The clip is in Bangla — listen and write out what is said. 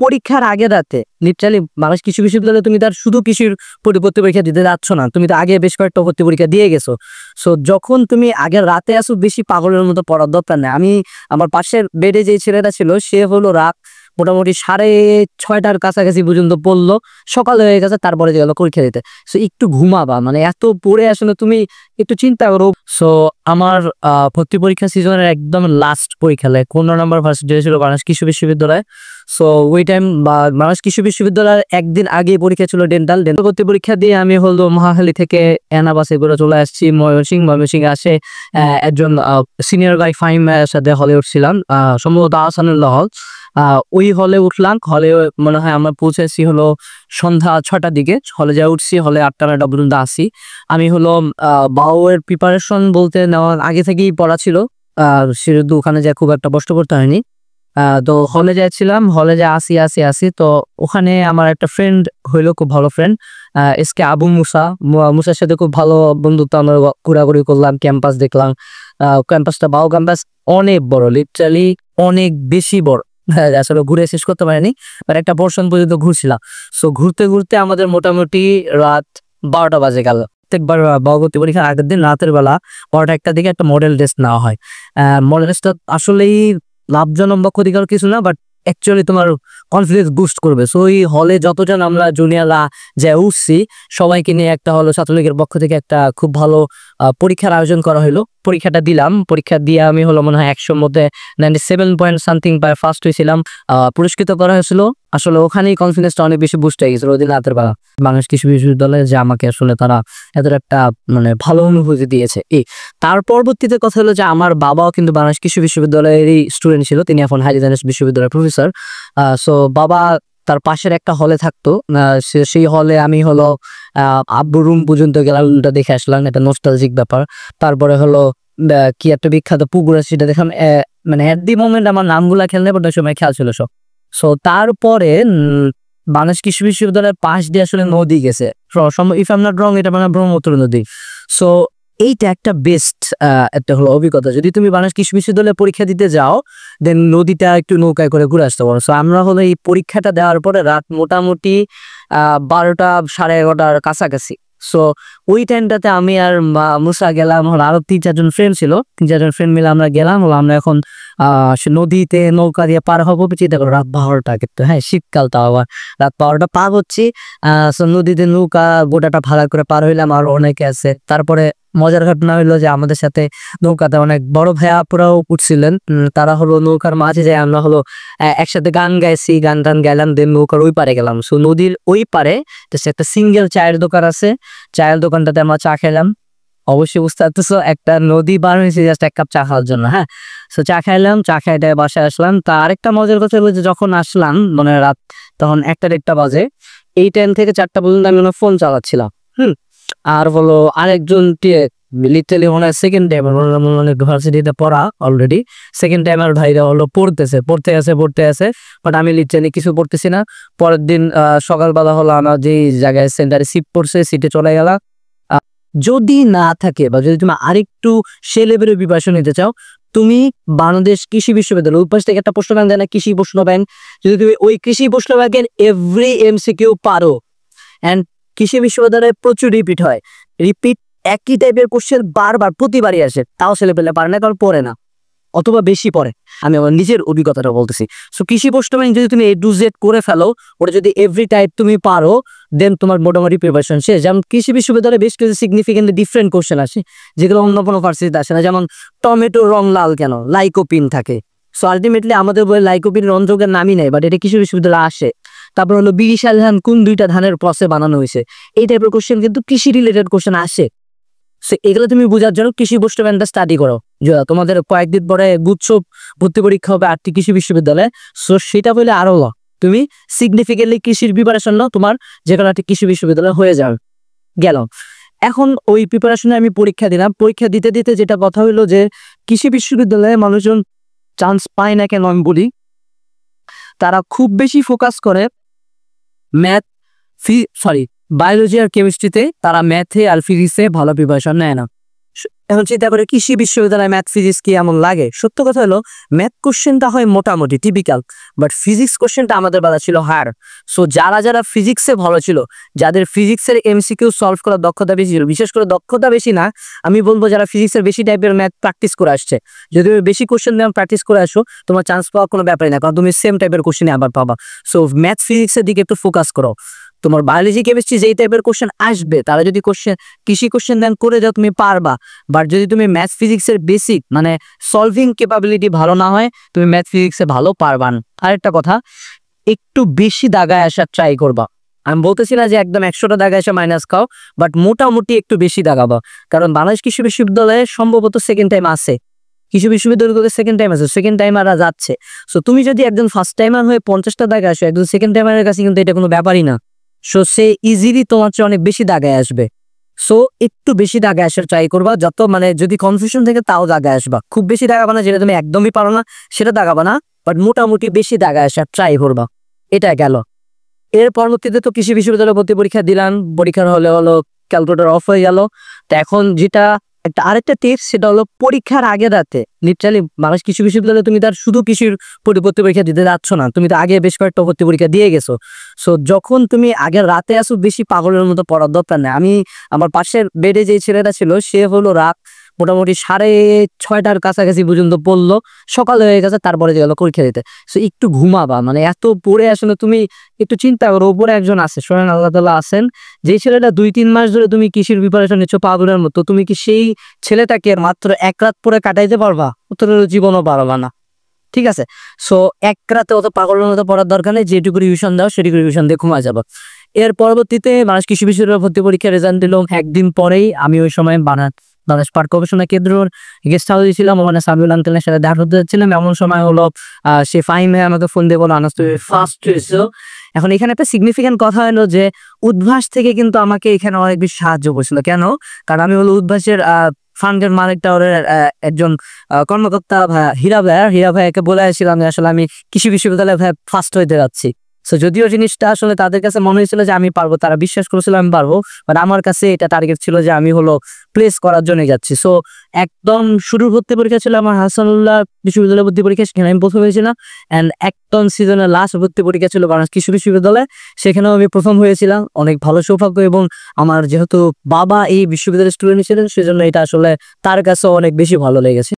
পরীক্ষার আগে রাতে লিটারালি বাংলাদেশ কৃষি বিশ্ববিদ্যালয়ে তুমি তার শুধু কৃষির ভর্তি পরীক্ষা দিতে যাচ্ছ না, তুমি তো আগে বেশ কয়েকটা ভর্তি পরীক্ষা দিয়ে গেছো। সো যখন তুমি আগে রাতে আসো, বেশি পাগলের মতো পড়ার দরকার নেই। আমার পাশের বেডে যে ছেলেটা ছিল, সে হলো রাত মোটামুটি 6:30টার কাছাকাছি পর্যন্ত পড়লো, সকাল হয়ে গেছে, তারপরে গেল পরীক্ষা দিতে। সো একটু ঘুমাবা, মানে এত পড়ে আসলে তুমি একটু চিন্তা করো। সো আমার ভর্তি পরীক্ষা সিজনের একদম লাস্ট পরীক্ষা, 15 নম্বর ভার্সিটি ছিল বাংলাদেশ কৃষি বিশ্ববিদ্যালয়। সো ওই টাইম বা বাংলাদেশ কৃষি বিশ্ববিদ্যালয়ের একদিন আগে পরীক্ষা ছিল ডেন্টাল ভর্তি পরীক্ষা দিয়ে আমি হলো মহাখালী থেকে এনা বাসে করে চলে আসছি ময়মনসিংহ আসে একজন সিনিয়র গাই ফাহিমের সাথে হলে উঠছিলাম, সম্ভবত আহসানুল্লাহ হল। ওই হলে উঠলাম, হলে মনে হয় আমরা পৌঁছেছি হলো সন্ধ্যা 6টার দিকে, হলে যা উঠছি, হলে 8টা-9টা পর্যন্ত আসি। আমি হলো বাউয়ের প্রিপারেশন বলতে নেওয়ার আগে থেকেই পড়া ছিল, সেহেতু ওখানে যা খুব একটা কষ্ট করতে হয়নি। তো হলে যাচ্ছিলাম, হলে যা আসি তো ওখানে আমার একটা ফ্রেন্ড হইলো, খুব ভালো ফ্রেন্ড, এসকে আবু মুসার সাথে খুব ভালো বন্ধুত্ব, আমরা ঘোরাঘুরি করলাম, ক্যাম্পাস দেখলাম। ক্যাম্পাসটা বাউ ক্যাম্পাস অনেক বড়, লিটারালি অনেক বেশি বড়। হ্যাঁ, আসলে ঘুরে শেষ করতে পারিনি, বাট একটা পোর্শন পর্যন্ত ঘুরছিলাম। সো ঘুরতে ঘুরতে আমাদের মোটামুটি রাত 12টা বাজে গেল। প্রত্যেকবার ভর্তি পরীক্ষার আগের দিন রাতের বেলা 12টা-1টার দিকে একটা মডেল টেস্ট নেওয়া হয়। মডেল টেস্টটা আসলেই লাভজনক বা ক্ষতিকর কিছু না, বাট অ্যাকচুয়ালি তোমার কনফিডেন্স বুস্ট করবে। সো ওই হলে যতজন আমরা জুনিয়ররা যা উঠছি, সবাইকে নিয়ে একটা হলো ছাত্রলীগের পক্ষ থেকে একটা খুব ভালো পরীক্ষার আয়োজন করা হলো। পরীক্ষাটা দিলাম, পরীক্ষা দিয়ে আমি হলো মনে হয় 100-র মধ্যে 97 পয়েন্ট সামথিং পায় ফার্স্ট হয়েছিলাম। পুরস্কৃত করা হয়েছিল। আসলে ওখানেই কনফিডেন্সটা অনেক বেশি বুস্ট হয়ে গেছিল ওই দিন রাতের বেলা। বাংলাদেশ কৃষি বিশ্ববিদ্যালয়ে যে আমাকে আসলে তারা এত একটা মানে ভালো অনুভূতি দিয়েছে। তার পরবর্তীতে কথা হলো যে আমার বাবাও কিন্তু বাংলাদেশ কৃষি বিশ্ববিদ্যালয়েরই স্টুডেন্ট ছিল, তিনি এখন হাইজানিস বিশ্ববিদ্যালয়ের প্রফেসর। সো বাবা তার পাশের একটা হলে থাকতো, সেই হলে আমি হলো আব্বুর রুম পর্যন্ত গেলাম, রুমটা দেখে আসলাম, একটা নস্টালজিক ব্যাপার। তারপরে হলো কি একটা বিখ্যাত পুকুর আছে, সেটা দেখলাম। মানে এট দি মোমেন্ট আমার নামগুলা খেয়াল নেই, বাট ওই সময় খেয়াল ছিল সব। সো তারপরে বাংলাদেশ কৃষি বিশ্ববিদ্যালয়ের পাশ দিয়ে আসলে নদী গেছে, if I am not wrong, এটা মানে ব্রহ্মপুত্র নদী। সো এইটা একটা বেস্ট একটা হলো অভিজ্ঞতা। যদি তুমি বাংলাদেশ কৃষি বিশ্ববিদ্যালয়ে পরীক্ষা দিতে যাও, দেন নদীটা একটু নৌকায় করে ঘুরে আসতে পারো। সো আমরা হলো এই পরীক্ষাটা দেওয়ার পরে রাত মোটামুটি 12টা, 11:30টার কাছাকাছি। সো ওই টাইমটাতে আমি আর মুসা গেলাম, আরো 3-4জন ফ্রেন্ড ছিল, 3-4জন ফ্রেন্ড মিলে আমরা গেলাম। আমরা এখন নদীতে নৌকা দিয়ে পার হবো, চিন্তা করো রাত 12টা, কিন্তু হ্যাঁ শীতকাল, তাও আবার রাত 12টা পার হচ্ছি। নদীতে নৌকা গোটাটা ভাড়া করে পার হইলাম, আর অনেকে আছে। তারপরে মজার ঘটনা হইলো যে আমাদের সাথে নৌকাতে অনেক বড় ভাইয়া পুরাও উঠছিলেন, তারা হলো নৌকার মাঝে যায়, আমরা হলো একসাথে গান গাইছি, গান টান গাইলাম, দেন নৌকার ওই পারে গেলাম। সো নদীর ওই পারে একটা সিঙ্গেল চায়ের দোকান আছে, চায়ের দোকানটাতে আমরা চা খেলাম। অবশ্যই বুঝতে পারতেছো, একটা নদী পার হয়েছে জাস্ট 1 কাপ চা খাওয়ার জন্য। হ্যাঁ, সো চা খাইলাম, চা খাইতে বাসায় আসলাম। তা আরেকটা মজার কথা হলো যে যখন আসলাম মানে রাত তখন 1টা-1টা বাজে, এই টাইম থেকে 4টা পর্যন্ত আমি ফোন চালাচ্ছিলাম। আর হলো আরেকজন লিটারালি মনে হয় সেকেন্ড টাইম ইউনিভার্সিটিতে পড়া, অলরেডি সেকেন্ড টাইমার ভাইরা হলো পড়তে আছে, বাট আমি লিটারালি কিছু পড়তেছি না। পরের দিন সকালবেলা হলো আমার যেই জায়গায় সেন্টারে সিট পড়ছে, সিটে চলে গেলাম। যদি না থাকে বা যদি তুমি আরেকটু সে লেভেলের প্রিপারেশন নিতে চাও, তুমি বাংলাদেশ কৃষি বিশ্ববিদ্যালয় উপাস থেকে একটা প্রশ্ন ব্যাংক দেয় না, কৃষি প্রশ্ন ব্যাংক, যদি তুমি ওই কৃষি প্রশ্ন ব্যাংকের এভরি MCQ পারো, অ্যান্ড কৃষি বিশ্ববিদ্যালয়ে প্রচুর রিপিট হয়, একই টাইপের কোশ্চেন বারবার প্রতিবারই আসে, তাও ছেলেপেলে পারে না, কারণ পড়ে না অথবা বেশি পড়ে। আমি আমার নিজের অভিজ্ঞতাটা বলতেছি। সো কৃষি প্রশ্ন ব্যাংক যদি তুমি A to Z করে ফেলো, ওটা যদি এভরি টাইপ তুমি পারো, দেন তোমার মোটামুটি প্রিপারেশন শেষ। যেমন কৃষি বিশ্ববিদ্যালয়ে বেশ কিছু সিগনিফিকেন্টলি ডিফারেন্ট কোশ্চেন আসে, যেগুলো অন্য কোনো ভার্সিটিতে আসে না। যেমন টমেটো রং লাল কেন, লাইকোপিন থাকে। সো আলটিমেটলি আমাদের বই লাইকোপিন রঞ্জকের নামই নেই, বাট এটা কৃষি বিশ্ববিদ্যালয়ে আসে। তারপর হলো বিরিশাল ধান কোন 2টা ধানের ক্রসে বানানো হয়েছে, এই টাইপের কোশ্চেন কিন্তু কৃষি রিলেটেড কোশ্চেন আসে। সো এগুলো তুমি বোঝার জন্য কৃষি প্রশ্ন ব্যাংকটা স্টাডি করো। তোমাদের কয়েকদিন পরে গুচ্ছ ভর্তি পরীক্ষা হবে আটটি কৃষি বিশ্ববিদ্যালয়ে। সো সেটা বলে আরো তুমি সিগনিফিকেন্টলি কৃষির প্রিপারেশন নাও, তোমার যে কোনো একটি কৃষি বিশ্ববিদ্যালয় হয়ে যাবে। গেল এখন ওই প্রিপারেশনে আমি পরীক্ষা দিলাম। পরীক্ষা দিতে দিতে যেটা কথা হইলো যে কৃষি বিশ্ববিদ্যালয়ে মানুষজন চান্স পায় না কেন আমি বলি, তারা খুব বেশি ফোকাস করে বায়োলজি আর কেমিস্ট্রিতে, তারা ম্যাথে আর ফিজিক্সে ভালো প্রিপারেশন নেয় না। এখন চিন্তা করে কৃষি বিশ্ববিদ্যালয়ে ম্যাথ ফিজিক্স কি এমন লাগে? সত্য কথা হলো ম্যাথ কোশ্চেনটা হয় মোটামুটি টিপিক্যাল, বাট ফিজিক্স কোশ্চেনটা আমাদের বেলা ছিল হায়ার। সো যারা যারা ফিজিক্সে ভালো ছিল, যাদের ফিজিক্সের এমসিকিউ সলভ করার দক্ষতা বেশি ছিল, বিশেষ করে দক্ষতা বেশি না, আমি বলবো যারা ফিজিক্সের বেশি টাইপের ম্যাথ প্র্যাকটিস করে আসছে, যদি তুমি বেশি কোশ্চেন দিয়ে প্র্যাকটিস করে আসো, তোমার চান্স পাওয়ার কোনো ব্যাপারই না, কারণ তুমি সেম টাইপের কোশ্চেন আবার পাবা। সো ম্যাথ ফিজিক্সের দিকে একটু ফোকাস করো। তোমার বায়োলজি কেমিস্ট্রি যেই টাইপের কোশ্চেন আসবে, তারা যদি কৃষি কোশ্চেন দেন করে যাও, তুমি পারবা। বাট যদি তুমি ম্যাথ ফিজিক্সের বেসিক মানে সলভিং ক্যাপাবিলিটি ভালো না হয়, তুমি ম্যাথ ফিজিক্সে ভালো পারবা না। আরেকটা কথা, একটু বেশি দাগায় আসার ট্রাই করবা। আমি বলতেছি না যে একদম 100টা দাগায় এসে মাইনাস খাও, বাট মোটামুটি একটু বেশি দাগাবা। কারণ বাংলাদেশ কৃষি বিশ্ববিদ্যালয়ে সম্ভবত সেকেন্ড টাইম আছে, কৃষি বিশ্ববিদ্যালয়গুলোতে সেকেন্ড টাইম আছে, সেকেন্ড টাইমাররা যাচ্ছে। সো তুমি যদি একজন ফার্স্ট টাইমার হয়ে 50টা দাগে আসো, একজন সেকেন্ড টাইমারের কাছে কিন্তু এটা কোনো ব্যাপারই না। সো সে ইজিলি তোমার চেয়ে অনেক বেশি দাগায় আসবে। সো একটু বেশি দাগায় আসার ট্রাই করবা, যত মানে যদি কনফিউশন থেকে তাও দাগায় আসবা। খুব বেশি দাগাবা না, যেটা তুমি একদমই পারো না সেটা দাগাবা না, বাট মোটামুটি বেশি দাগায় আসার ট্রাই করবা। এটা গেল। এর পরবর্তীতে তো কৃষি বিশ্ববিদ্যালয়ে ভর্তি পরীক্ষা দিলাম, পরীক্ষার হলে হলো ক্যালকুলেটর অফ হয়ে গেল। তো এখন যেটা আরেকটা টিপস, সেটা হলো পরীক্ষার আগে রাতে লিটারালি বাংলাদেশ কৃষি বিশ্ববিদ্যালয়ে তুমি তার শুধু কৃষির ভর্তি পরীক্ষা দিতে যাচ্ছ না, তুমি তো আগে বেশ কয়েকটা ভর্তি পরীক্ষা দিয়ে গেছো। সো যখন তুমি আগে রাতে আসো, বেশি পাগলের মতো পড়ার দরকার নেই। আমার পাশের বেডে যে ছেলেটা ছিল, সে হলো রাত মোটামুটি 6:30টার কাছাকাছি পর্যন্ত পড়লো, সকাল হয়ে গেছে, তারপরে গেল পরীক্ষা দিতে। সো একটু ঘুমাবা, মানে এত পড়ে আসলে তুমি একটু চিন্তা করো, উপরে একজন আছে, স্বয়ং আল্লাহ তাআলা আছেন, যে ছেলেটা 2-3 মাস ধরে তুমি কৃষির প্রিপারেশন নিচ্ছ পাগলের মতো, তুমি কি সেই ছেলেটাকে মাত্র এক রাত পরে কাটাইতে পারবা? উত্তরের জীবনও পারবা না। ঠিক আছে, সো এক রাতে অত পাগলের মতো পড়ার দরকার নেই, যেটুকু রিভিশন দাও সেটুকু রিভিশন দিয়ে ঘুমা যাবো। এর পরবর্তীতে বাংলাদেশ কৃষি বিশ্ববিদ্যালয় ভর্তি পরীক্ষার রেজাল্ট দিল। একদিন পরেই আমি ওই সময় বাংলাদেশ পার্ক গবেষণা কেন্দ্রের গেস্ট হাউসে ছিলাম, ওখানে সামিউল আঙ্কেলের সাথে দেখা করতে যাচ্ছিলাম। এমন সময় হলো সে ফাহিম ভাই আমাকে ফোন দিয়ে বলো, আনাস তুমি ফার্স্ট হয়েছো। এখন এখানে একটা সিগনিফিকেন্ট কথা হলো যে উদ্ভাস থেকে কিন্তু আমাকে এখানে অনেক বেশি সাহায্য করছিল। কেন? কারণ আমি হলো উদ্ভাসের ফান্ডের মালিক টাওয়ারের একজন কর্মকর্তা হীরা ভাইকে বলে আসছিলাম যে আসলে আমি কৃষি বিশ্ববিদ্যালয়ে ফার্স্ট হইতে যাচ্ছি। সো যদিও জিনিসটা আসলে তাদের কাছে মনে হয়েছিল যে আমি পারবো, তারা বিশ্বাস করেছিল আমি পারবো, বাট আমার কাছে এটা টার্গেট ছিল যে আমি হলো প্লেস করার জন্য যাচ্ছি। সো একদম শুরুর ভর্তি পরীক্ষা ছিল আমার হাসানুল্লাহ বিশ্ববিদ্যালয় ভর্তি পরীক্ষা, সেখানে আমি প্রথম হয়েছিলাম। অ্যান্ড একদম সিজনের লাস্ট ভর্তি পরীক্ষা ছিল বাংলাদেশ কৃষি বিশ্ববিদ্যালয়ে, সেখানেও আমি প্রথম হয়েছিলাম। অনেক ভালো সৌভাগ্য, এবং আমার যেহেতু বাবা এই বিশ্ববিদ্যালয়ের স্টুডেন্ট ছিলেন, সেজন্য এটা আসলে তার কাছে অনেক বেশি ভালো লেগেছে।